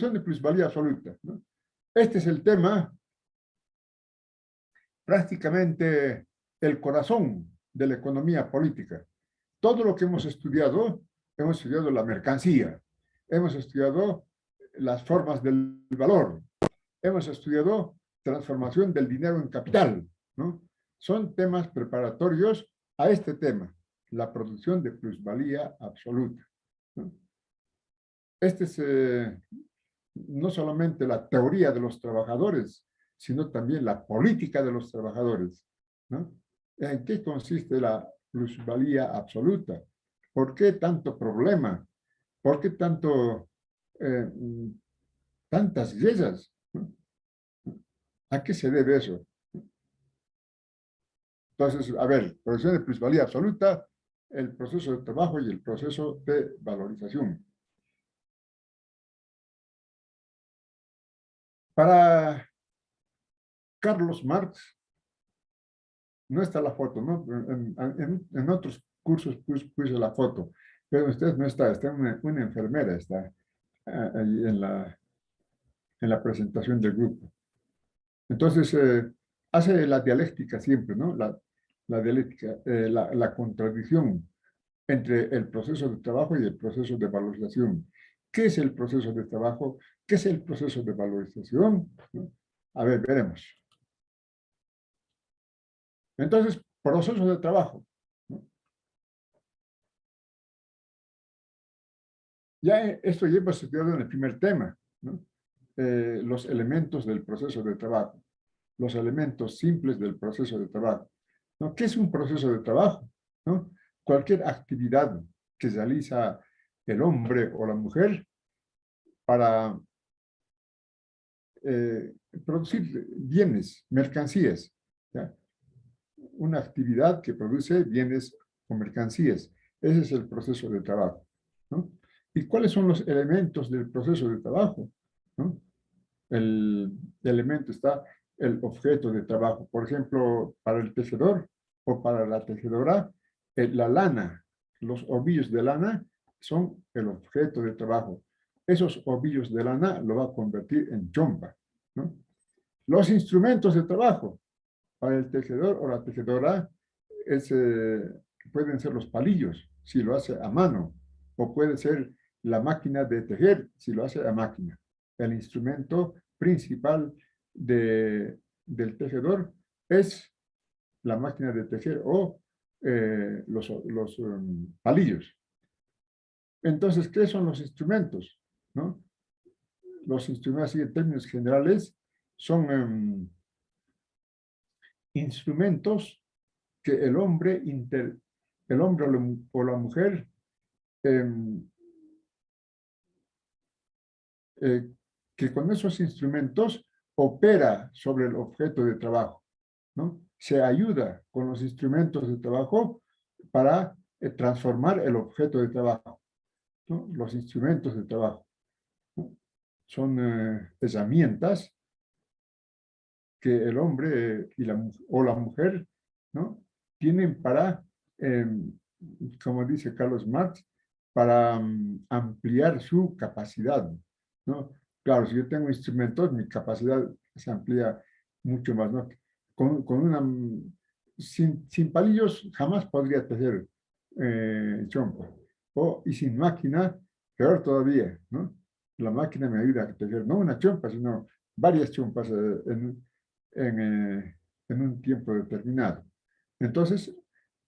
de plusvalía absoluta, ¿no? Este es el tema, prácticamente el corazón de la economía política. Todo lo que hemos estudiado la mercancía, hemos estudiado las formas del valor, hemos estudiado transformación del dinero en capital, ¿no? Son temas preparatorios a este tema, la producción de plusvalía absoluta, ¿no? Este es no solamente la teoría de los trabajadores, sino también la política de los trabajadores, ¿no? ¿En qué consiste la plusvalía absoluta? ¿Por qué tanto problema? ¿Por qué eh, tantas guerras? ¿No? ¿A qué se debe eso? Entonces, a ver, producción de plusvalía absoluta, el proceso de trabajo y el proceso de valorización. Para Carlos Marx, no está la foto, ¿no? En otros cursos puse la foto, pero usted no está, está una enfermera, está ahí en la presentación del grupo. Entonces, hace la dialéctica siempre, ¿no? La dialéctica, la contradicción entre el proceso de trabajo y el proceso de valorización. ¿Qué es el proceso de trabajo? ¿Qué es el proceso de valorización? ¿No? A ver, veremos. Entonces, proceso de trabajo, ¿no? Ya esto ya hemos estudiado en el primer tema, ¿no? Los elementos del proceso de trabajo, los elementos simples del proceso de trabajo, ¿no? ¿Qué es un proceso de trabajo? ¿No? Cualquier actividad que realiza el hombre o la mujer para producir bienes, mercancías, ¿ya? Una actividad que produce bienes o mercancías. Ese es el proceso de trabajo, ¿no? ¿Y cuáles son los elementos del proceso de trabajo? ¿No? El elemento está el objeto de trabajo. Por ejemplo, para el tejedor o para la tejedora, la lana, los ovillos de lana son el objeto de trabajo. Esos ovillos de lana lo va a convertir en chompa, ¿no? Los instrumentos de trabajo para el tejedor o la tejedora es, pueden ser los palillos, si lo hace a mano, o puede ser la máquina de tejer, si lo hace a máquina. El instrumento principal del tejedor es la máquina de tejer o los palillos. Entonces, ¿qué son los instrumentos? ¿No? Los instrumentos, así en términos generales, son instrumentos que el hombre o la mujer eh, que con esos instrumentos opera sobre el objeto de trabajo, ¿no? Se ayuda con los instrumentos de trabajo para transformar el objeto de trabajo, ¿no? Los instrumentos de trabajo, ¿no? Son herramientas que el hombre o la mujer, ¿no? Tienen para, como dice Carlos Marx, para ampliar su capacidad, ¿no? Claro, si yo tengo instrumentos, mi capacidad se amplía mucho más, ¿no? Sin palillos jamás podría tejer chompa. Y sin máquina, peor todavía, ¿no? La máquina me ayuda a tejer, no una chompa, sino varias chompas en un tiempo determinado. Entonces,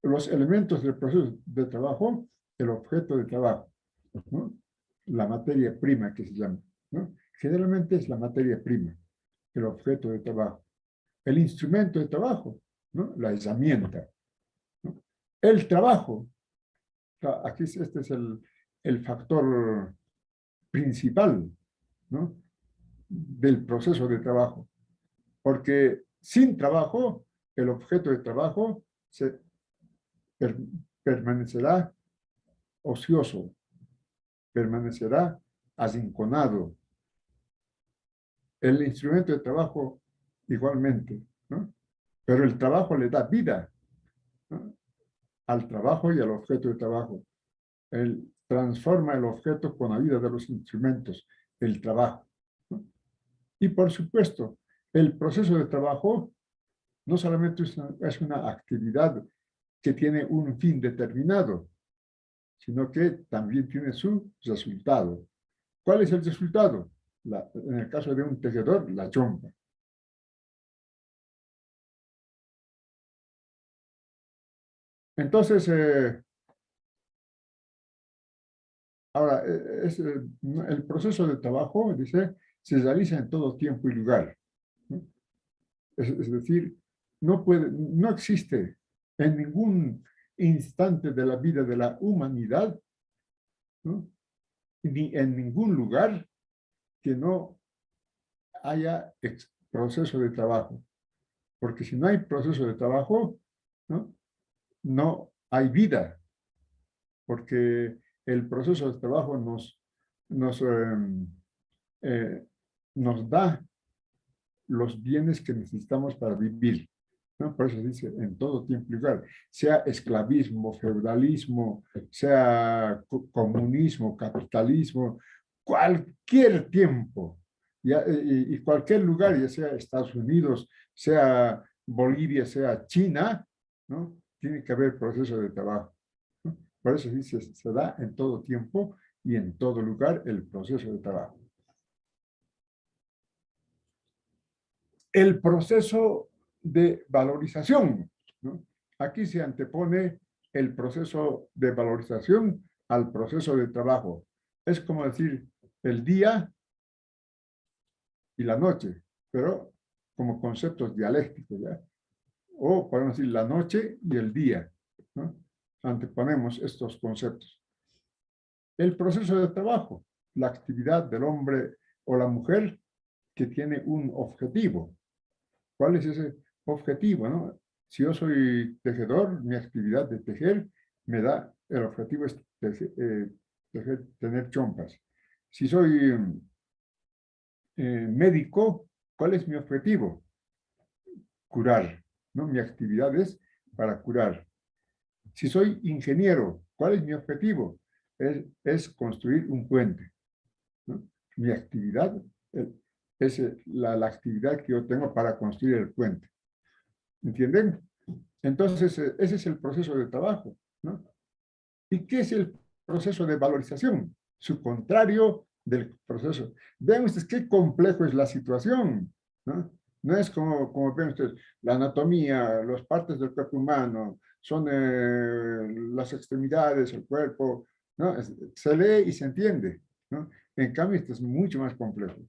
los elementos del proceso de trabajo, el objeto de trabajo, ¿no? La materia prima que se llama, ¿no? Generalmente es la materia prima, el objeto de trabajo. El instrumento de trabajo, ¿no? La herramienta, ¿no? El trabajo, aquí este es el factor principal, ¿no? Del proceso de trabajo. Porque sin trabajo, el objeto de trabajo per, permanecerá ocioso, permanecerá arrinconado. El instrumento de trabajo igualmente, ¿no? Pero el trabajo le da vida, ¿no? Al trabajo y al objeto de trabajo. Él transforma el objeto con la vida de los instrumentos. el trabajo, ¿no? Y por supuesto, el proceso de trabajo no solamente es una actividad que tiene un fin determinado, sino que también tiene su resultado. ¿Cuál es el resultado? En el caso de un tejedor, la chompa. Entonces, ahora, el proceso de trabajo, dice, se realiza en todo tiempo y lugar, ¿no? Es decir, no existe en ningún instante de la vida de la humanidad, ¿no? Ni en ningún lugar que no haya proceso de trabajo. Porque si no hay proceso de trabajo, ¿no? No hay vida, porque el proceso de trabajo nos, eh, nos da los bienes que necesitamos para vivir, ¿no? Por eso dice en todo tiempo y lugar, sea esclavismo, feudalismo, sea comunismo, capitalismo, cualquier tiempo y cualquier lugar, ya sea Estados Unidos, sea Bolivia, sea China, ¿no? Tiene que haber proceso de trabajo, ¿no? Por eso dice, se da en todo tiempo y en todo lugar el proceso de trabajo. El proceso de valorización, ¿no? Aquí se antepone el proceso de valorización al proceso de trabajo. Es como decir el día y la noche, pero como conceptos dialécticos, ¿ya? O podemos decir la noche y el día, ¿no? Anteponemos estos conceptos. El proceso de trabajo, la actividad del hombre o la mujer que tiene un objetivo. ¿Cuál es ese objetivo, no? Si yo soy tejedor, mi actividad de tejer me da, el objetivo es tener chompas. Si soy médico, ¿cuál es mi objetivo? Curar, ¿no? Mi actividad es para curar. Si soy ingeniero, ¿cuál es mi objetivo? Es construir un puente, ¿no? Mi actividad es la actividad que yo tengo para construir el puente. ¿Entienden? Entonces, ese es el proceso de trabajo, ¿no? ¿Y qué es el proceso de valorización? Su contrario del proceso. Vean ustedes qué complejo es la situación, ¿no? No es como ven ustedes, la anatomía, las partes del cuerpo humano, son las extremidades, el cuerpo, ¿no? Se lee y se entiende, ¿no? En cambio, esto es mucho más complejo,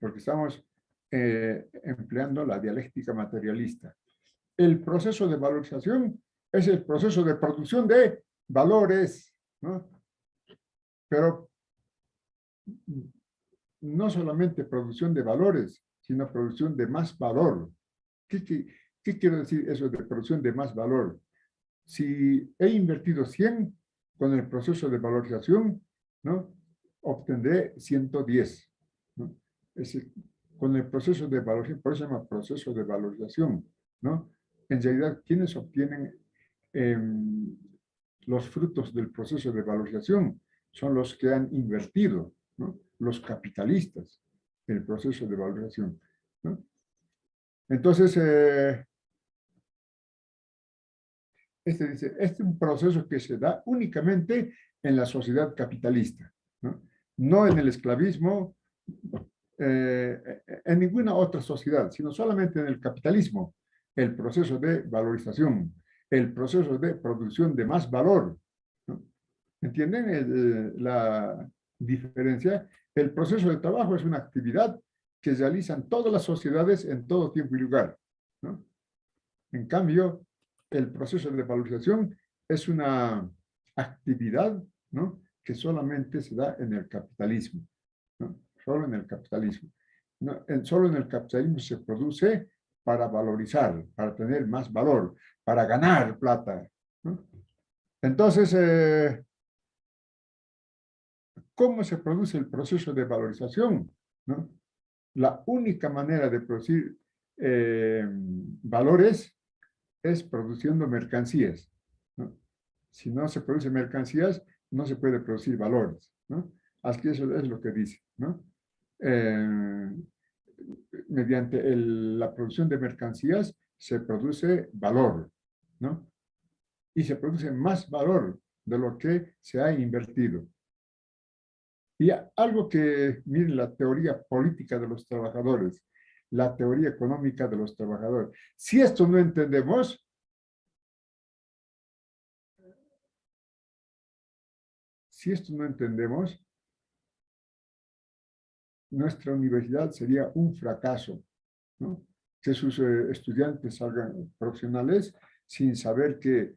porque estamos empleando la dialéctica materialista. El proceso de valorización es el proceso de producción de valores, ¿no? Pero no solamente producción de valores, sino producción de más valor. ¿Qué quiero decir eso de producción de más valor? Si he invertido 100 con el proceso de valorización, ¿no? Obtendré 110, ¿no? Con el proceso de valorización, por eso se llama proceso de valorización, ¿no? En realidad, ¿quiénes obtienen eh, los frutos del proceso de valorización? Son los que han invertido, ¿no? Los capitalistas, el proceso de valorización, ¿no? Entonces, este es un proceso que se da únicamente en la sociedad capitalista, ¿no? No en el esclavismo, en ninguna otra sociedad, sino solamente en el capitalismo, el proceso de valorización, el proceso de producción de más valor, ¿no? ¿Entienden la diferencia? El proceso de trabajo es una actividad que realizan todas las sociedades en todo tiempo y lugar, ¿no? En cambio, el proceso de valorización es una actividad, ¿no? Que solamente se da en el capitalismo, ¿no? Solo en el capitalismo. No, solo en el capitalismo se produce para valorizar, para tener más valor, para ganar plata, ¿no? Entonces, ¿cómo se produce el proceso de valorización, ¿no? La única manera de producir valores es produciendo mercancías, ¿no? Si no se producen mercancías, no se puede producir valores, ¿no? Así que eso es lo que dice, ¿no? eh, mediante la producción de mercancías se produce valor, ¿no? Y se produce más valor de lo que se ha invertido. Y algo que, miren, la teoría política de los trabajadores, la teoría económica de los trabajadores. Si esto no entendemos, nuestra universidad sería un fracaso, ¿no? Que sus estudiantes salgan profesionales sin saber que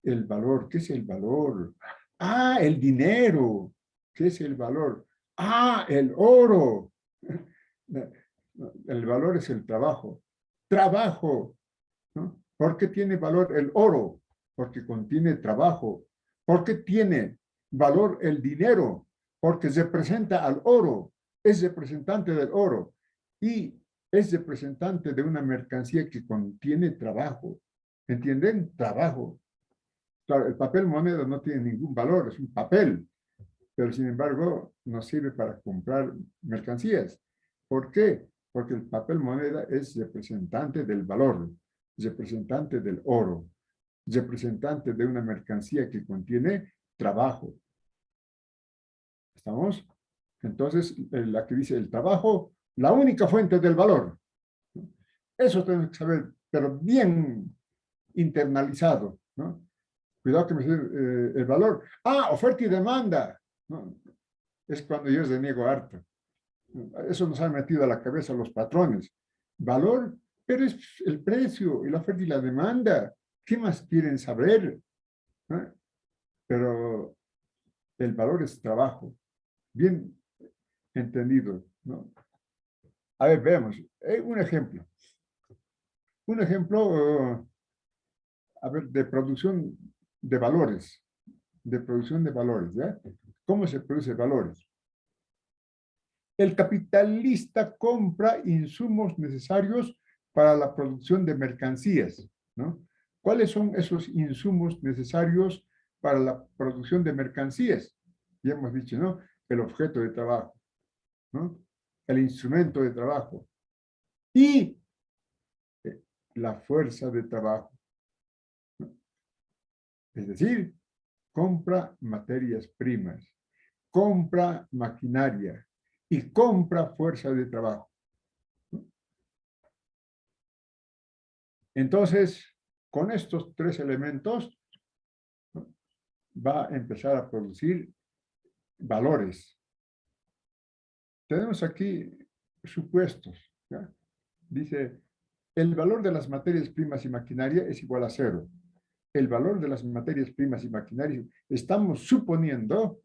el valor, ¿qué es el valor? Ah, el dinero, ¿qué es el valor? Ah, el oro. El valor es el trabajo. Trabajo, ¿no? ¿Por qué tiene valor el oro? Porque contiene trabajo. ¿Por qué tiene valor el dinero? Porque representa al oro, es representante del oro y es representante de una mercancía que contiene trabajo. ¿Entienden? Trabajo. Claro, el papel moneda no tiene ningún valor, es un papel, pero sin embargo nos sirve para comprar mercancías. ¿Por qué? Porque el papel moneda es representante del valor, representante del oro, representante de una mercancía que contiene trabajo. ¿Estamos? Entonces, la que dice el trabajo, la única fuente del valor. Eso tenemos que saber, pero bien internalizado, ¿no? Cuidado que me dice el valor. Ah, oferta y demanda, ¿no? Es cuando yo reniego harto. Eso nos ha metido a la cabeza los patrones. Valor, pero es el precio y la oferta y la demanda. ¿Qué más quieren saber? ¿No? Pero el valor es trabajo. Bien entendido, ¿no? A ver, veamos. Un ejemplo. Un ejemplo, a ver, de producción de valores. De producción de valores, ¿ya? ¿Cómo se produce valores? El capitalista compra insumos necesarios para la producción de mercancías, ¿no? ¿Cuáles son esos insumos necesarios para la producción de mercancías? Ya hemos dicho, ¿no? El objeto de trabajo, ¿no? El instrumento de trabajo y la fuerza de trabajo. ¿No? Es decir, compra materias primas, compra maquinaria y compra fuerza de trabajo. Entonces, con estos tres elementos, ¿no? Va a empezar a producir valores. Tenemos aquí supuestos, ¿ya? Dice, el valor de las materias primas y maquinaria es igual a cero. El valor de las materias primas y maquinaria, estamos suponiendo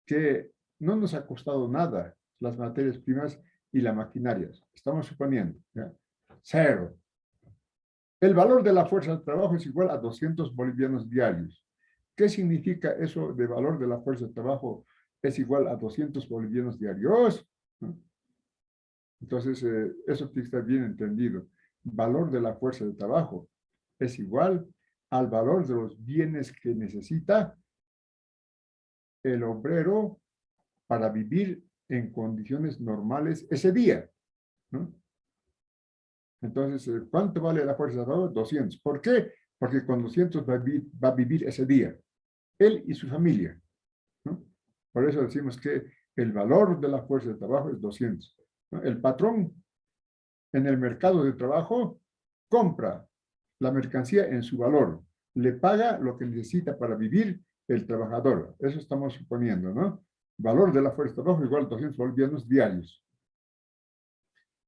que no nos ha costado nada las materias primas y la maquinaria. Estamos suponiendo, ¿ya? Cero. El valor de la fuerza de trabajo es igual a 200 bolivianos diarios. ¿Qué significa eso de valor de la fuerza de trabajo es igual a 200 bolivianos diarios? ¿No? Entonces, eso tiene que estar bien entendido. Valor de la fuerza de trabajo es igual al valor de los bienes que necesita el obrero para vivir en condiciones normales ese día, ¿no? Entonces, ¿cuánto vale la fuerza de trabajo? 200. ¿Por qué? Porque con 200 va a vivir ese día, él y su familia, ¿no? Por eso decimos que el valor de la fuerza de trabajo es 200, ¿no? El patrón en el mercado de trabajo compra la mercancía en su valor, le paga lo que necesita para vivir el trabajador. Eso estamos suponiendo, ¿no? Valor de la fuerza de trabajo igual a 200 bolivianos diarios.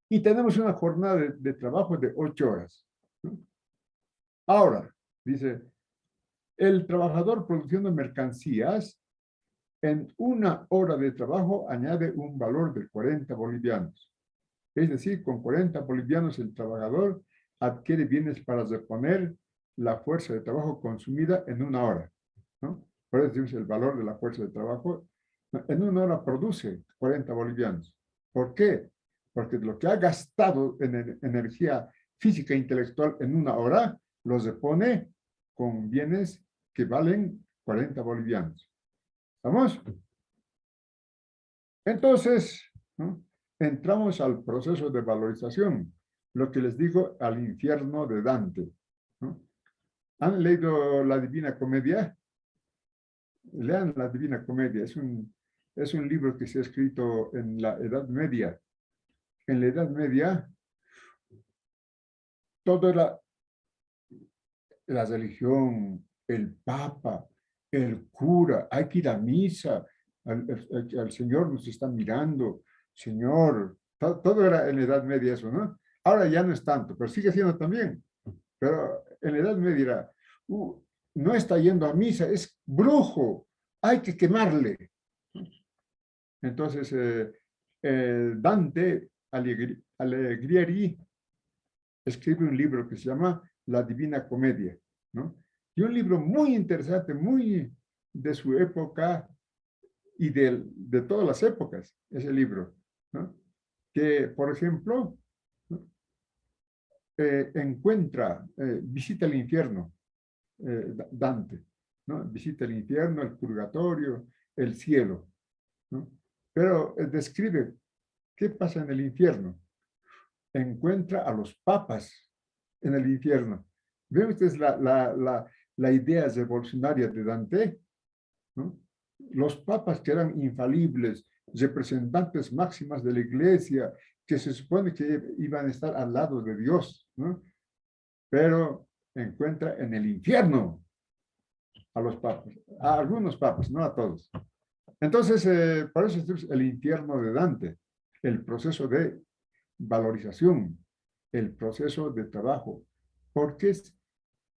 Y tenemos una jornada de trabajo de 8 horas, ¿no? Ahora, dice, el trabajador produciendo mercancías en una hora de trabajo añade un valor de 40 bolivianos. Es decir, con 40 bolivianos el trabajador adquiere bienes para reponer la fuerza de trabajo consumida en una hora, ¿no? Por eso decimos el valor de la fuerza de trabajo. En una hora produce 40 bolivianos. ¿Por qué? Porque lo que ha gastado en energía física e intelectual en una hora, lo repone con bienes que valen 40 bolivianos. ¿Estamos? Entonces, ¿no? entramos al proceso de valorización, lo que les digo, al infierno de Dante, ¿no? ¿Han leído la Divina Comedia? Lean la Divina Comedia, es un libro que se ha escrito en la Edad Media. En la Edad Media, todo era la religión, el papa, el cura, hay que ir a misa, al Señor nos está mirando, Señor, todo era en la Edad Media eso, ¿no? Ahora ya no es tanto, pero sigue siendo también. Pero en la Edad Media era, no está yendo a misa, es brujo, hay que quemarle. Entonces, Dante Alighieri escribe un libro que se llama La Divina Comedia, ¿no? Y un libro muy interesante, muy de su época y de todas las épocas, ese libro, ¿no? Que, por ejemplo, ¿no? Visita el infierno, Dante, ¿no? Visita el infierno, el purgatorio, el cielo, ¿no? Pero describe qué pasa en el infierno. Encuentra a los papas en el infierno. ¿Ven ustedes la idea revolucionaria de Dante? ¿No? Los papas que eran infalibles, representantes máximas de la iglesia, que se supone que iban a estar al lado de Dios, ¿no? Pero encuentra en el infierno a los papas, a algunos papas, no a todos. Entonces, por eso es el infierno de Dante, el proceso de valorización, el proceso de trabajo. ¿Por qué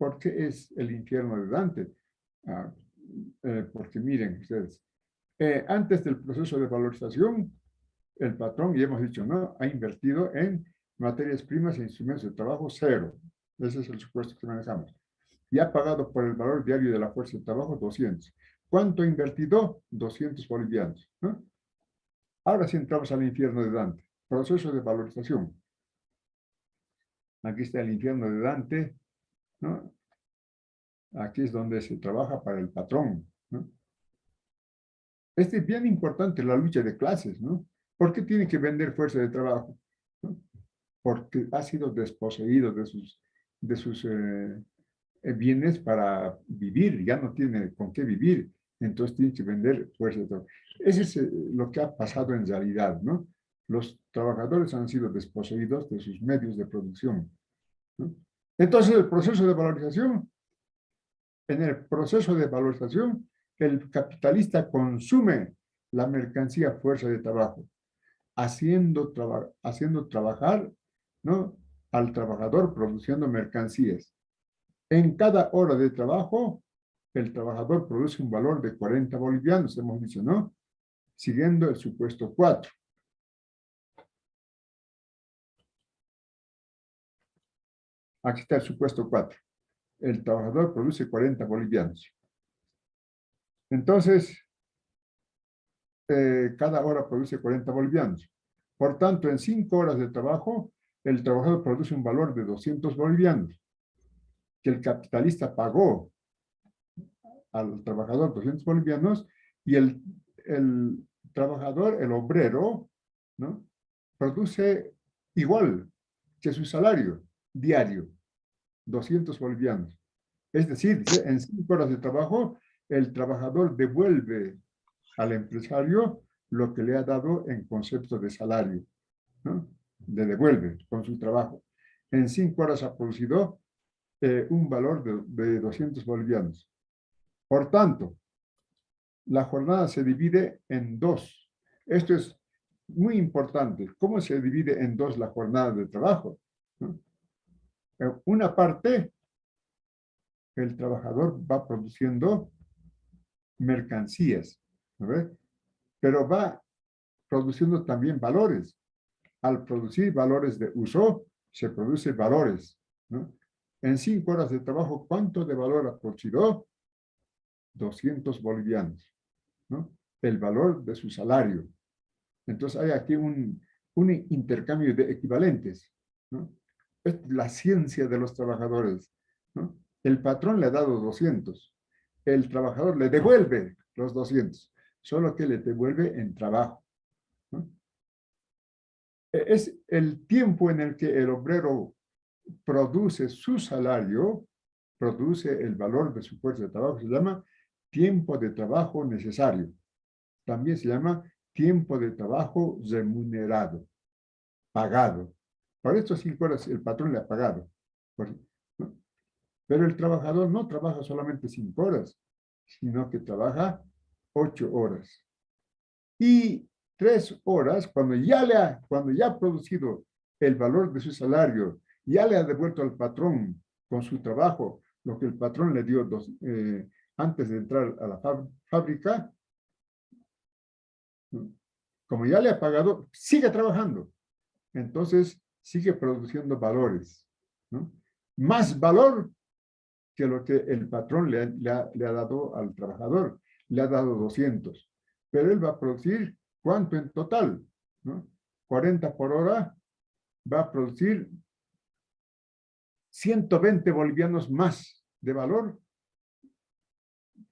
por qué es el infierno de Dante? Ah, porque miren ustedes, antes del proceso de valorización, el patrón, y hemos dicho, ¿no? Ha invertido en materias primas e instrumentos de trabajo cero. Ese es el supuesto que manejamos. Y ha pagado por el valor diario de la fuerza de trabajo 200. ¿Cuánto ha invertido? 200 bolivianos, ¿no? Ahora sí entramos al infierno de Dante. Proceso de valorización. Aquí está el infierno de Dante, ¿no? Aquí es donde se trabaja para el patrón, ¿no? Este es bien importante, la lucha de clases, ¿no? ¿Por qué tiene que vender fuerza de trabajo? ¿No? Porque ha sido desposeído de sus bienes para vivir, ya no tiene con qué vivir, entonces tiene que vender fuerza de trabajo. Ese es lo que ha pasado en realidad, ¿no? Los trabajadores han sido desposeídos de sus medios de producción, ¿no? Entonces, el proceso de valorización, en el proceso de valorización, el capitalista consume la mercancía fuerza de trabajo, haciendo trabajar, ¿no? Al trabajador produciendo mercancías. En cada hora de trabajo, el trabajador produce un valor de 40 bolivianos, hemos dicho, ¿no? Siguiendo el supuesto 4. Aquí está el supuesto 4. El trabajador produce 40 bolivianos. Entonces, cada hora produce 40 bolivianos. Por tanto, en 5 horas de trabajo, el trabajador produce un valor de 200 bolivianos, que el capitalista pagó al trabajador 200 bolivianos y el trabajador, el obrero, ¿no? Produce igual que su salario diario, 200 bolivianos. Es decir, en 5 horas de trabajo, el trabajador devuelve al empresario lo que le ha dado en concepto de salario, ¿no? Le devuelve con su trabajo. En 5 horas ha producido un valor de 200 bolivianos. Por tanto, la jornada se divide en dos. Esto es muy importante. ¿Cómo se divide en dos la jornada de trabajo? ¿No? Una parte, el trabajador va produciendo mercancías, ¿no? Pero va produciendo también valores. Al producir valores de uso, se produce valores, ¿no? En 5 horas de trabajo, ¿cuánto de valor ha producido? 200 bolivianos, ¿no? El valor de su salario. Entonces hay aquí un intercambio de equivalentes, ¿no? Es la ciencia de los trabajadores, ¿no? El patrón le ha dado 200, el trabajador le devuelve los 200, solo que le devuelve en trabajo, ¿no? Es el tiempo en el que el obrero produce su salario, produce el valor de su fuerza de trabajo, se llama tiempo de trabajo necesario. También se llama tiempo de trabajo remunerado, pagado. Por estos 5 horas el patrón le ha pagado. ¿No? Pero el trabajador no trabaja solamente 5 horas, sino que trabaja 8 horas. Y 3 horas, cuando ya ha producido el valor de su salario, ya le ha devuelto al patrón con su trabajo lo que el patrón le dio antes de entrar a la fábrica, ¿no? Como ya le ha pagado, sigue trabajando. Entonces, sigue produciendo valores, ¿no? Más valor que lo que el patrón le ha dado al trabajador. Le ha dado 200. Pero él va a producir, ¿cuánto en total? ¿No? 40 por hora, va a producir 120 bolivianos más de valor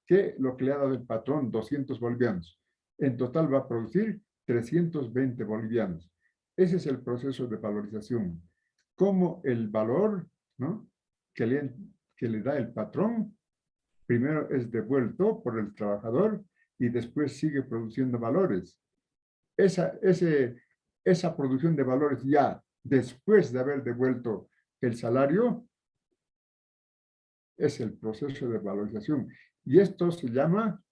que lo que le ha dado el patrón, 200 bolivianos. En total va a producir 320 bolivianos. Ese es el proceso de valorización. Como el valor, ¿no?, que le da el patrón, primero es devuelto por el trabajador y después sigue produciendo valores. Esa producción de valores ya después de haber devuelto el salario es el proceso de valorización. Y esto se llama,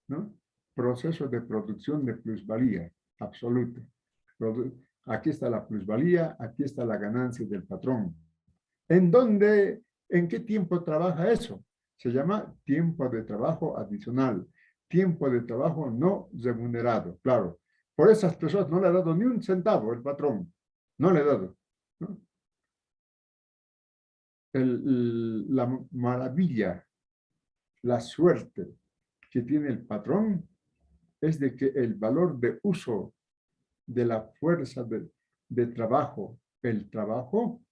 ¿no?, proceso de producción de plusvalía absoluta. Aquí está la plusvalía, aquí está la ganancia del patrón. ¿En qué tiempo trabaja eso? Se llama tiempo de trabajo adicional, tiempo de trabajo no remunerado. Claro, por esas personas no le ha dado ni un centavo el patrón, no le ha dado, ¿no? La maravilla, la suerte que tiene el patrón es de que el valor de uso de la fuerza de trabajo, el trabajo,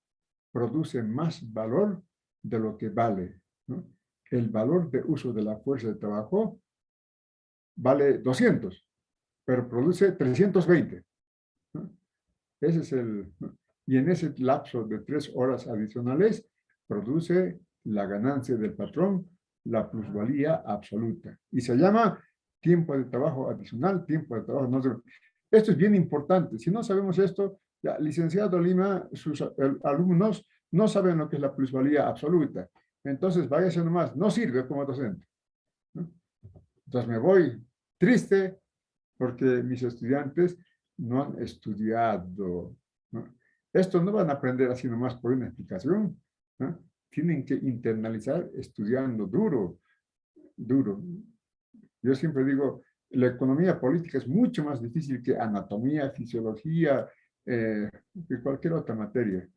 produce más valor de lo que vale, ¿no? El valor de uso de la fuerza de trabajo vale 200, pero produce 320, ¿no? Ese es ¿no? Y en ese lapso de 3 horas adicionales produce la ganancia del patrón, la plusvalía absoluta. Y se llama tiempo de trabajo adicional, tiempo de trabajo no. Esto es bien importante. Si no sabemos esto, ya, licenciado Lima, sus alumnos no saben lo que es la plusvalía absoluta. Entonces, váyase nomás, no sirve como docente, ¿no? Entonces me voy triste porque mis estudiantes no han estudiado, ¿no? Esto no van a aprender así nomás por una explicación, ¿no? Tienen que internalizar estudiando duro, duro. Yo siempre digo, la economía política es mucho más difícil que anatomía, fisiología, que cualquier otra materia,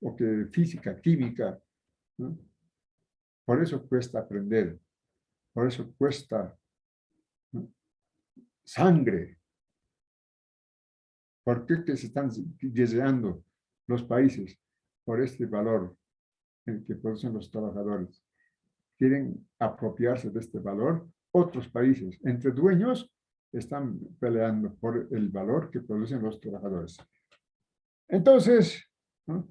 o que física, química, ¿no? Por eso cuesta aprender, por eso cuesta, ¿no?, sangre. ¿Por qué que se están deseando los países? Por este valor que producen los trabajadores. Quieren apropiarse de este valor. Otros países, entre dueños, están peleando por el valor que producen los trabajadores. Entonces, ¿no?,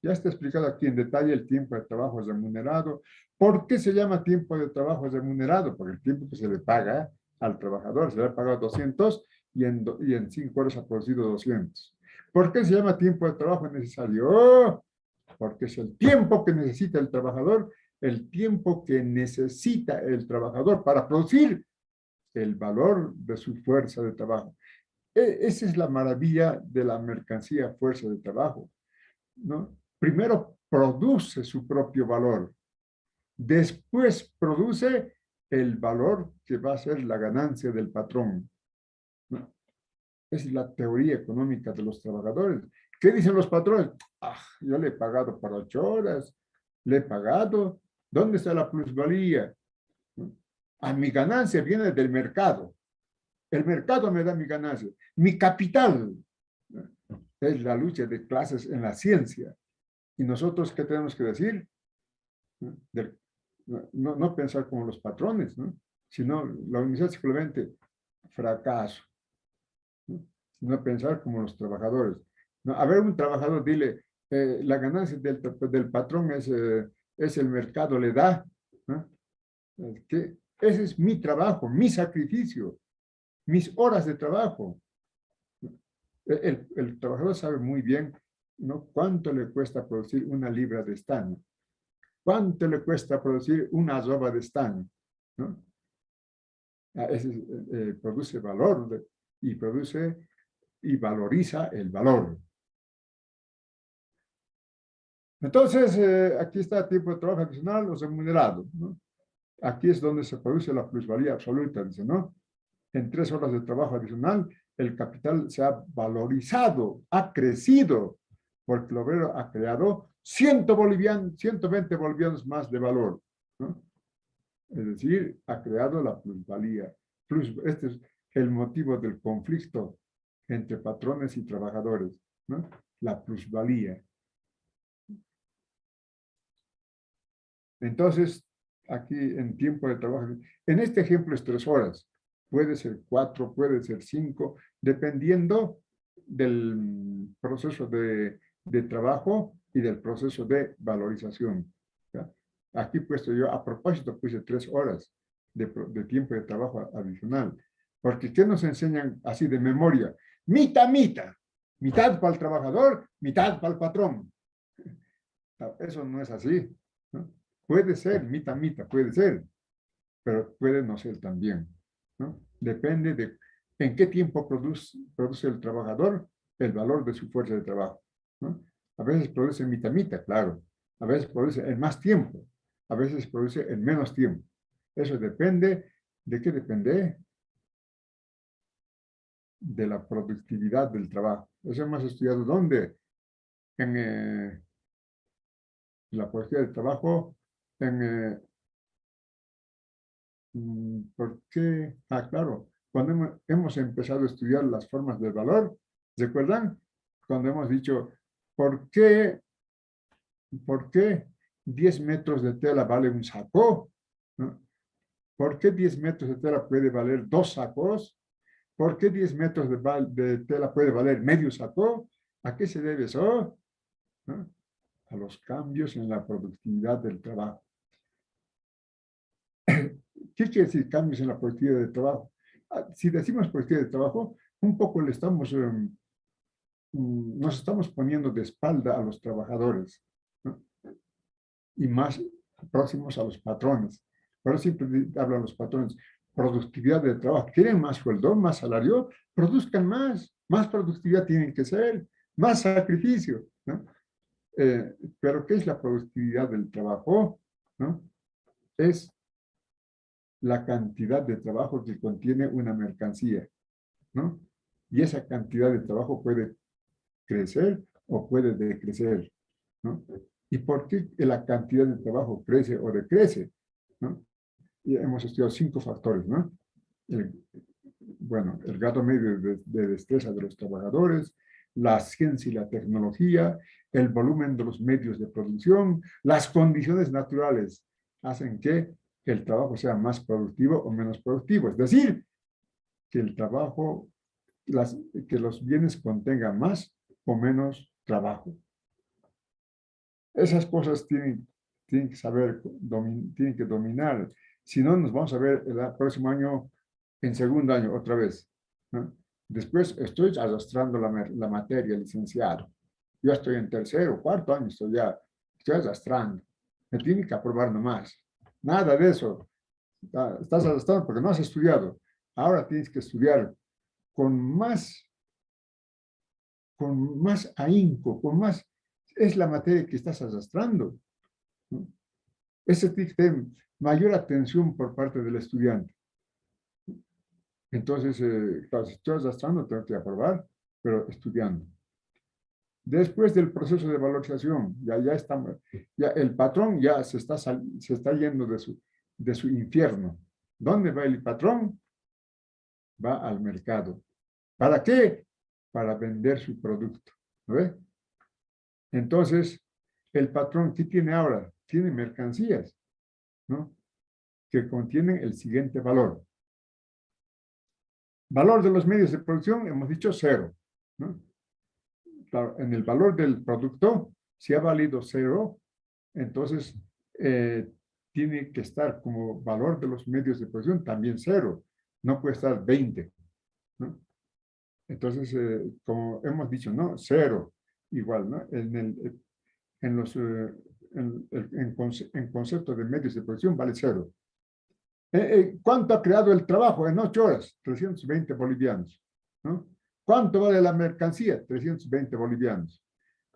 ya está explicado aquí en detalle el tiempo de trabajo remunerado. ¿Por qué se llama tiempo de trabajo remunerado? Porque el tiempo que se le paga al trabajador, se le ha pagado 200 y en 5 horas ha producido 200. ¿Por qué se llama tiempo de trabajo necesario? Oh, porque es el tiempo que necesita el trabajador, el tiempo que necesita el trabajador para producir el valor de su fuerza de trabajo. Esa es la maravilla de la mercancía fuerza de trabajo, ¿no? Primero produce su propio valor, después produce el valor que va a ser la ganancia del patrón, ¿no? Es la teoría económica de los trabajadores. ¿Qué dicen los patrones? Ah, yo le he pagado por 8 horas, le he pagado. ¿Dónde está la plusvalía? ¿No? A mi ganancia viene del mercado. El mercado me da mi ganancia. Mi capital, ¿no?, es la lucha de clases en la ciencia. ¿Y nosotros qué tenemos que decir? ¿No? No pensar como los patrones, ¿no?, sino la universidad simplemente fracaso, ¿no?, sino pensar como los trabajadores. ¿no? A ver, un trabajador, dile, la ganancia del patrón es el mercado le da, ¿no? Que ese es mi trabajo, mi sacrificio, mis horas de trabajo. El trabajador sabe muy bien, ¿no?, cuánto le cuesta producir una libra de estaño, cuánto le cuesta producir una arroba de estaño, ¿no? Ese, produce valor y produce y valoriza el valor. Entonces, aquí está tiempo de trabajo adicional o remunerado, ¿no? Aquí es donde se produce la plusvalía absoluta, dice, ¿no? En 3 horas de trabajo adicional, el capital se ha valorizado, ha crecido, porque el obrero ha creado 120 bolivianos más de valor, ¿no? Es decir, ha creado la plusvalía. Este es el motivo del conflicto entre patrones y trabajadores, ¿no? La plusvalía. Entonces, aquí en tiempo de trabajo, en este ejemplo es 3 horas, puede ser 4, puede ser 5, dependiendo del proceso de trabajo y del proceso de valorización, ¿ya? Aquí puesto yo, a propósito, puse 3 horas de tiempo de trabajo adicional, porque ¿qué nos enseñan así de memoria? Mitad, mitad, mitad para el trabajador, mitad para el patrón. Eso no es así, ¿no? Puede ser, mitad, puede ser, pero puede no ser también, ¿no? Depende de en qué tiempo produce el trabajador el valor de su fuerza de trabajo, ¿no? A veces produce mitad, claro. A veces produce en más tiempo. A veces produce en menos tiempo. Eso depende, ¿de qué depende? De la productividad del trabajo. Eso hemos estudiado ¿dónde? En la productividad del trabajo, en ¿por qué? Ah, claro. Cuando hemos empezado a estudiar las formas del valor, ¿recuerdan? Cuando hemos dicho, ¿por qué, por qué 10 metros de tela vale un saco? ¿No? ¿Por qué 10 metros de tela puede valer 2 sacos? ¿Por qué 10 metros de tela puede valer medio saco? ¿A qué se debe eso? ¿No? A los cambios en la productividad del trabajo. ¿Qué quiere decir cambios en la productividad del trabajo? Si decimos productividad de trabajo, un poco le estamos, nos estamos poniendo de espalda a los trabajadores, ¿no? Y más próximos a los patrones. Por eso siempre hablan los patrones, productividad del trabajo. ¿Quieren más sueldo, más salario? Produzcan más productividad tienen que ser, más sacrificio, ¿no? Pero ¿qué es la productividad del trabajo? ¿No? Es la cantidad de trabajo que contiene una mercancía, ¿no? Y esa cantidad de trabajo puede crecer o puede decrecer, ¿no? ¿Y por qué la cantidad de trabajo crece o decrece? ¿No? Y hemos estudiado 5 factores, ¿no? Bueno, el grado medio de destreza de los trabajadores, la ciencia y la tecnología, el volumen de los medios de producción, las condiciones naturales hacen que el trabajo sea más productivo o menos productivo. Es decir, que el trabajo, que los bienes contengan más o menos trabajo. Esas cosas tienen que saber, tienen que dominar. Si no, nos vamos a ver el próximo año, en segundo año, otra vez, ¿no? Después estoy arrastrando la materia, licenciado. Yo estoy en tercero, cuarto año, estoy arrastrando. Me tienen que aprobar nomás. Nada de eso. Estás arrastrando porque no has estudiado. Ahora tienes que estudiar con más ahínco, es la materia que estás arrastrando, ¿no? Ese tipo de mayor atención por parte del estudiante. Entonces, claro, si estoy arrastrando, tengo que aprobar, pero estudiando. Después del proceso de valorización, ya el patrón ya se está yendo de su infierno. ¿Dónde va el patrón? Va al mercado. ¿Para qué? Para vender su producto, ¿no ve? Entonces, el patrón, ¿qué tiene ahora? Tiene mercancías, ¿no? Que contienen el siguiente valor. Valor de los medios de producción, hemos dicho 0, ¿no? claro, en el valor del producto, si ha valido 0, entonces tiene que estar como valor de los medios de producción también 0. No puede estar 20, ¿no? Entonces, como hemos dicho, ¿no? 0 igual, ¿no? En los, en concepto de medios de producción vale 0. ¿Cuánto ha creado el trabajo en 8 horas? 320 bolivianos, ¿no? ¿Cuánto vale la mercancía? 320 bolivianos.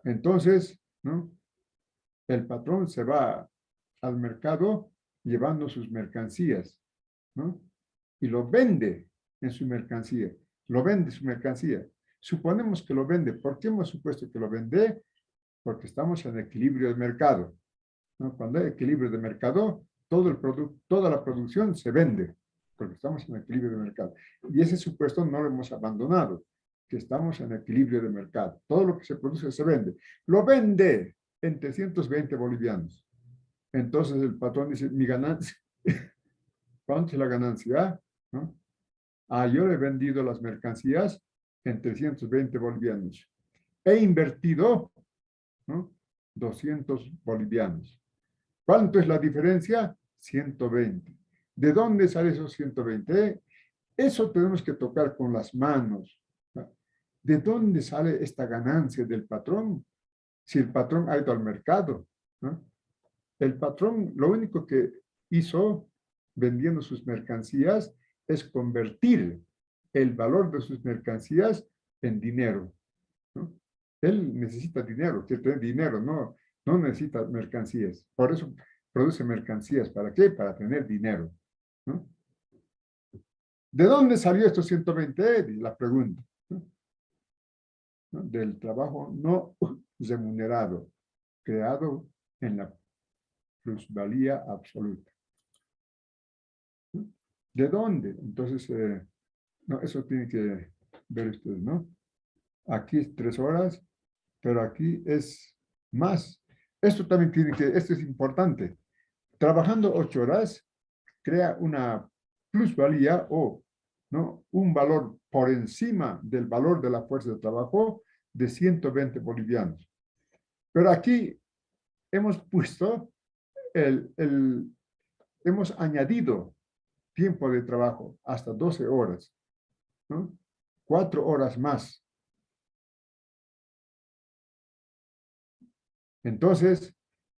Entonces, ¿no? El patrón se va al mercado llevando sus mercancías, ¿no? Y lo vende en su mercancía. Lo vende su mercancía. Suponemos que lo vende. ¿Por qué hemos supuesto que lo vende? Porque estamos en equilibrio de mercado, ¿no? Cuando hay equilibrio de mercado, todo el producto, toda la producción se vende, porque estamos en equilibrio de mercado. Y ese supuesto no lo hemos abandonado, que estamos en equilibrio de mercado. Todo lo que se produce se vende. Lo vende en 320 bolivianos. Entonces el patrón dice, mi ganancia, ¿cuánto es la ganancia? ¿No? Yo le he vendido las mercancías en 320 bolivianos. He invertido, ¿no? 200 bolivianos. ¿Cuánto es la diferencia? 120. ¿De dónde sale esos 120? Eso tenemos que tocar con las manos. ¿De dónde sale esta ganancia del patrón? Si el patrón ha ido al mercado, ¿no? El patrón lo único que hizo vendiendo sus mercancías es convertir el valor de sus mercancías en dinero, ¿no? Él necesita dinero, quiere tener dinero, no necesita mercancías. Por eso produce mercancías. ¿Para qué? Para tener dinero, ¿no? ¿De dónde salió estos 120? La pregunta, ¿no? Del trabajo no remunerado, creado en la plusvalía absoluta. ¿De dónde? Entonces, no, eso tiene que ver ustedes, ¿no? Aquí es 3 horas, pero aquí es más. Esto también esto es importante. Trabajando 8 horas, crea una plusvalía o, ¿no? Un valor por encima del valor de la fuerza de trabajo de 120 bolivianos. Pero aquí hemos puesto, hemos añadido tiempo de trabajo hasta 12 horas, ¿no? 4 horas más. Entonces,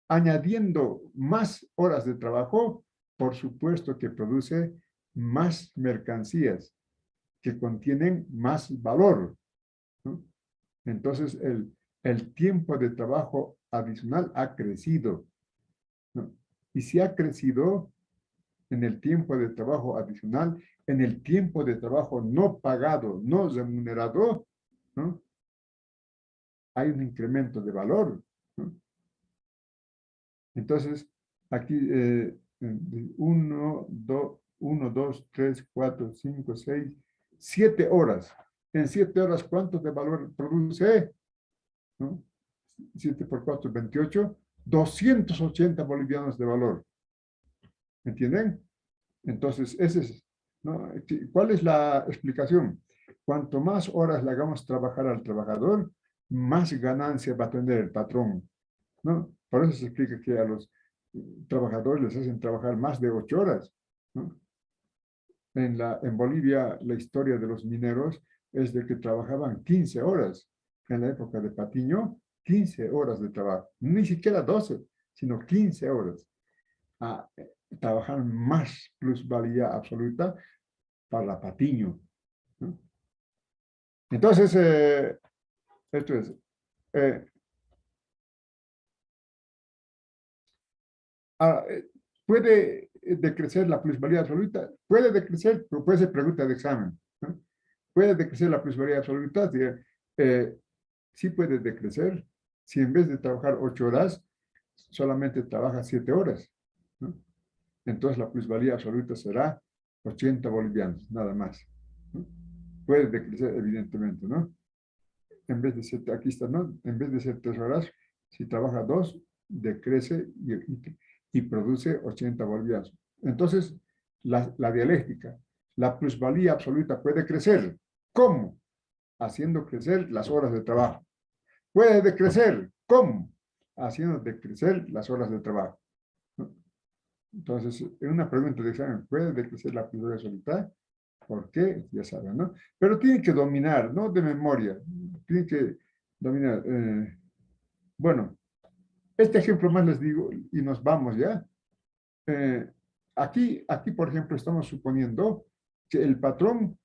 añadiendo más horas de trabajo, por supuesto que produce más mercancías que contienen más valor, ¿no? Entonces, el tiempo de trabajo adicional ha crecido, ¿no? Y si ha crecido en el tiempo de trabajo adicional, en el tiempo de trabajo no pagado, no remunerado, ¿no? Hay un incremento de valor, ¿no? Entonces, aquí 1, 2, 3, 4, 5, 6, 7 horas. En 7 horas, ¿cuánto de valor produce? ¿No? 7 por 4, 28. 280 bolivianos de valor. ¿Entienden? Entonces, ese es, ¿no? ¿Cuál es la explicación? Cuanto más horas le hagamos trabajar al trabajador, más ganancia va a tener el patrón, ¿no? Por eso se explica que a los trabajadores les hacen trabajar más de 8 horas, ¿no? En Bolivia, la historia de los mineros es de que trabajaban 15 horas. En la época de Patiño, 15 horas de trabajo. Ni siquiera 12, sino 15 horas. Trabajar más plusvalía absoluta para Patiño, ¿no? Entonces, esto es, eh, ¿puede decrecer la plusvalía absoluta? Puede decrecer, pero puede ser pregunta de examen, ¿no? ¿Puede decrecer la plusvalía absoluta? Sí puede decrecer si en vez de trabajar 8 horas, solamente trabaja 7 horas, ¿no? Entonces la plusvalía absoluta será 80 bolivianos, nada más, ¿no? Puede decrecer, evidentemente, ¿no? En vez de ser, aquí está, ¿no? En vez de ser 3 horas, si trabaja 2, decrece y produce 80 bolivianos. Entonces, la dialéctica, la plusvalía absoluta puede crecer. ¿Cómo? Haciendo crecer las horas de trabajo. Puede decrecer. ¿Cómo? Haciendo decrecer las horas de trabajo, ¿no? Entonces, en una pregunta de examen, ¿puede decrecer la píldora solitaria? ¿Por qué? Ya saben, ¿no? Pero tiene que dominar, no de memoria. Tiene que dominar. Bueno, este ejemplo más les digo y nos vamos ya. Eh, aquí, por ejemplo, estamos suponiendo que el patrón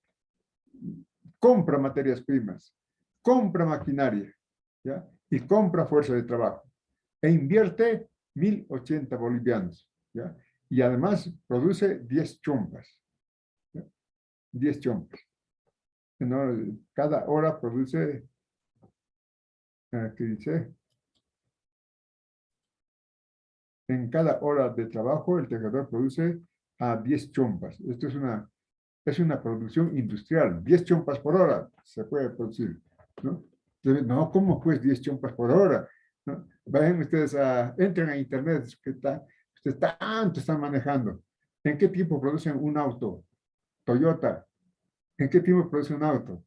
compra materias primas, compra maquinaria, ¿ya? Y compra fuerza de trabajo e invierte 1.080 bolivianos, ¿ya? Y además produce 10 chompas, ¿ya? 10 chompas. ¿No? Cada hora produce, ¿qué dice? En cada hora de trabajo el tejedor produce a 10 chompas. Esto es una producción industrial. 10 chompas por hora se puede producir, ¿no? Entonces, no, ¿cómo pues 10 chompas por hora? ¿No? Vayan ustedes entren a internet, ustedes tanto están manejando. ¿En qué tiempo producen un auto? Toyota. ¿En qué tiempo produce un auto?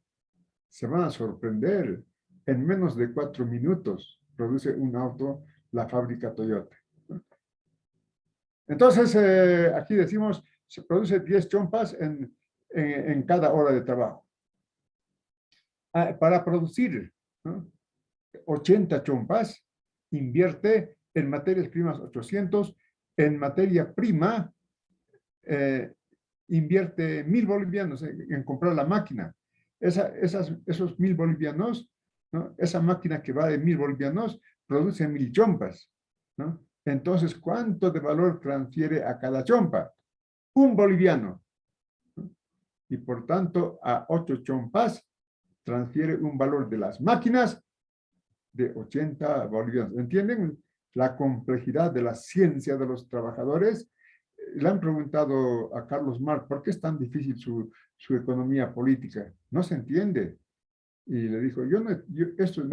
Se van a sorprender. En menos de 4 minutos produce un auto la fábrica Toyota, ¿no? Entonces, aquí decimos, se produce 10 chompas en cada hora de trabajo. Para producir, ¿no? 80 chompas, invierte en materias primas 800, en materia prima, eh, invierte 1.000 bolivianos en comprar la máquina. Esos 1.000 bolivianos, ¿no? Esa máquina que va de 1.000 bolivianos produce 1.000 chompas, ¿no? Entonces, ¿cuánto de valor transfiere a cada chompa? Un boliviano, ¿no? Y por tanto, a 8 chompas transfiere un valor de las máquinas de 80 bolivianos. ¿Entienden la complejidad de la ciencia de los trabajadores? Le han preguntado a Carlos Marx, ¿por qué es tan difícil su economía política? No se entiende. Y le dijo, esto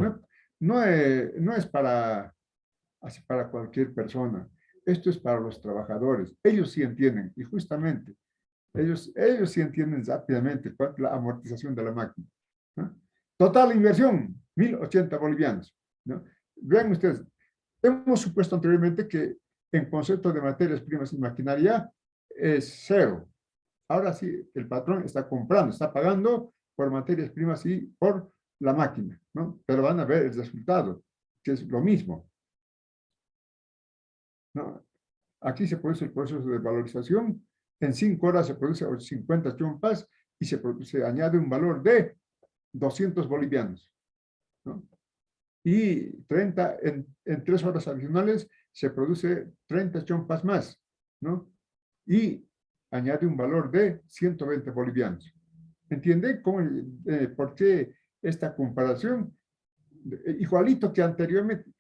no es para cualquier persona. Esto es para los trabajadores. Ellos sí entienden. Y justamente, ellos sí entienden rápidamente cuál es la amortización de la máquina, ¿no? Total inversión, 1.080 bolivianos, ¿no? Vean ustedes, hemos supuesto anteriormente que en concepto de materias primas y maquinaria es cero. Ahora sí, el patrón está comprando, está pagando por materias primas y por la máquina, ¿no? Pero van a ver el resultado, que es lo mismo, ¿no? Aquí se produce el proceso de valorización. En 5 horas se produce 50 chompas y se añade un valor de 200 bolivianos, ¿no? Y en 3 horas adicionales se produce 30 chompas más, ¿no? Y añade un valor de 120 bolivianos. ¿Entiende por qué esta comparación? Igualito que anteriormente,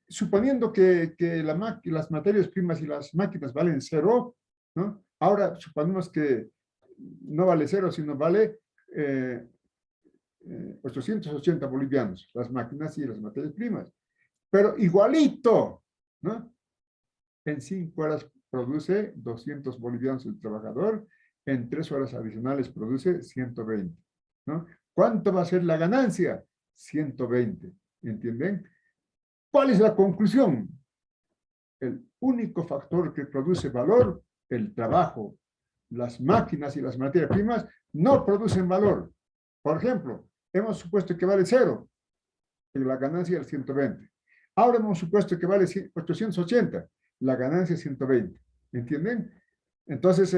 suponiendo que las materias primas y las máquinas valen cero, ¿no? Ahora suponemos que no vale cero, sino vale 880 bolivianos, las máquinas y las materias primas. Pero igualito, ¿no? En 5 horas produce 200 bolivianos el trabajador, en 3 horas adicionales produce 120, ¿no? ¿Cuánto va a ser la ganancia? 120, ¿entienden? ¿Cuál es la conclusión? El único factor que produce valor, el trabajo. Las máquinas y las materias primas no producen valor. Por ejemplo, hemos supuesto que vale cero, y la ganancia es 120. Ahora hemos supuesto que vale 880, la ganancia es 120. ¿Entienden? Entonces,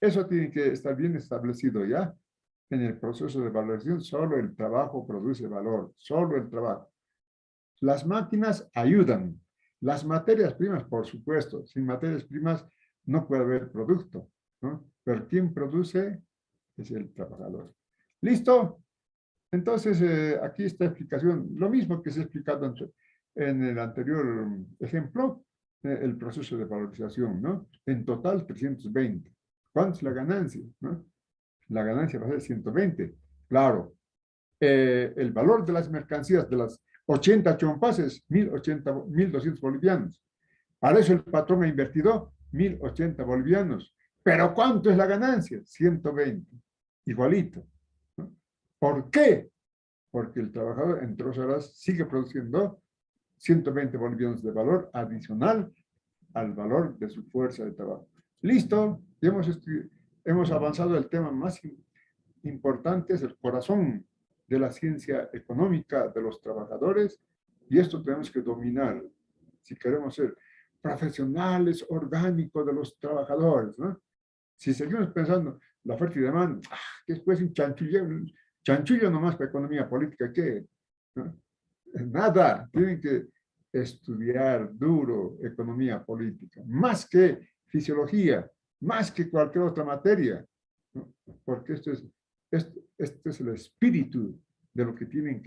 eso tiene que estar bien establecido ya. En el proceso de valoración, solo el trabajo produce valor, solo el trabajo. Las máquinas ayudan. Las materias primas, por supuesto. Sin materias primas no puede haber producto, ¿no? Pero quien produce es el trabajador. ¿Listo? Entonces, aquí está explicación, lo mismo que se ha explicado en el anterior ejemplo, el proceso de valorización, ¿no? En total, 320. ¿Cuánto es la ganancia? ¿No? La ganancia va a ser 120. Claro, el valor de las mercancías de las 80 chompases, 1.200 bolivianos. Para eso el patrón ha invertido 1.080 bolivianos. ¿Pero cuánto es la ganancia? 120. Igualito, ¿no? ¿Por qué? porque el trabajador en 3 horas sigue produciendo 120 bolivianos de valor adicional al valor de su fuerza de trabajo. Listo, y hemos avanzado. El tema más importante es el corazón de la ciencia económica de los trabajadores, y esto tenemos que dominar si queremos ser profesionales orgánicos de los trabajadores, ¿no? Si seguimos pensando la oferta y demanda, que después un chanchullo nomás para economía política, ¿qué? ¿No? Nada, tienen que estudiar duro economía política, más que fisiología, más que cualquier otra materia, ¿no? Porque este es el espíritu de lo que tienen que